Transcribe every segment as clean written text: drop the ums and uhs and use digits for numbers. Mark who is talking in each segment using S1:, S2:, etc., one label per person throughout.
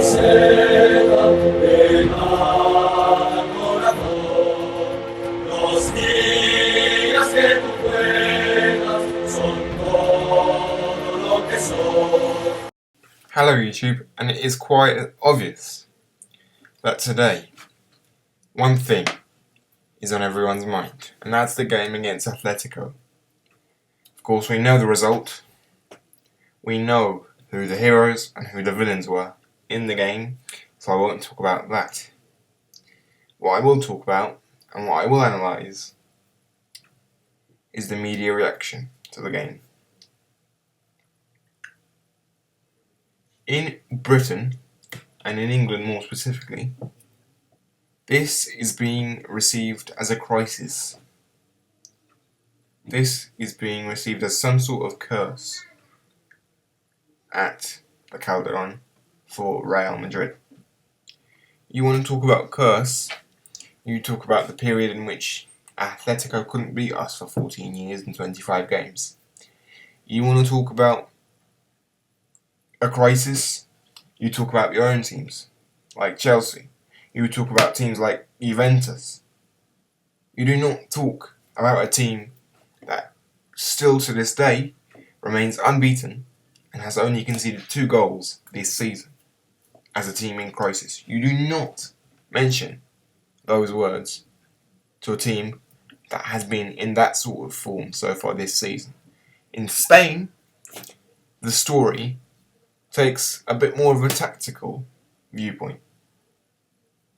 S1: seda de al corazón. Los días que tú juegas son todo lo que soy.
S2: Hello YouTube, and it is quite obvious that today one thing is on everyone's mind, and that's the game against Atletico. Of course, we know the result. We know who the heroes and who the villains were in the game, so I won't talk about that. What I will talk about, and what I will analyse, is the media reaction to the game. In Britain, and in England more specifically, this is being received as a crisis. This is being received as some sort of curse at the Calderon for Real Madrid. You want to talk about curse, you talk about the period in which Atletico couldn't beat us for 14 years and 25 games. You want to talk about a crisis, you talk about your own teams, like Chelsea. You talk about teams like Juventus. You do not talk about a team that still to this day remains unbeaten and has only conceded 2 goals this season as a team in crisis. You do not mention those words to a team that has been in that sort of form so far this season. In Spain, the story takes a bit more of a tactical viewpoint,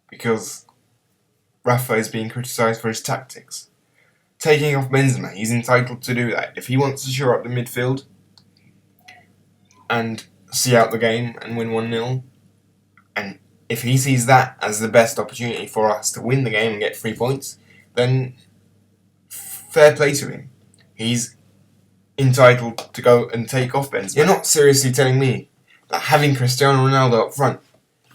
S2: because Rafa is being criticised for his tactics. Taking off Benzema, he's entitled to do that. If he wants to shore up the midfield and see out the game and win 1-0, and if he sees that as the best opportunity for us to win the game and get 3 points, then fair play to him. He's entitled to go and take off Benzema. You're not seriously telling me that having Cristiano Ronaldo up front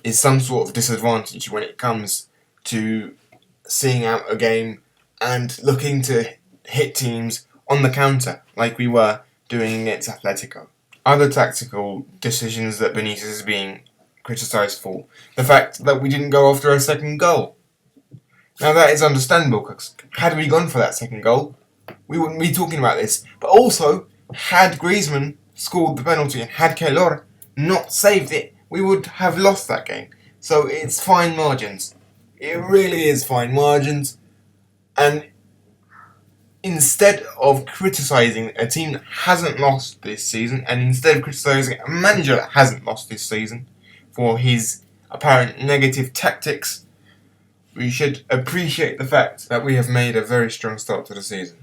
S2: is some sort of disadvantage when it comes to seeing out a game and looking to hit teams on the counter like we were doing against Atletico. Other tactical decisions that Benitez is being criticised for, the fact that we didn't go after a second goal. Now that is understandable, because had we gone for that second goal, we wouldn't be talking about this. But also, had Griezmann scored the penalty and had Keylor not saved it, we would have lost that game. So it's fine margins. It really is fine margins. And instead of criticising a team that hasn't lost this season, and instead of criticising a manager that hasn't lost this season for his apparent negative tactics, we should appreciate the fact that we have made a very strong start to the season.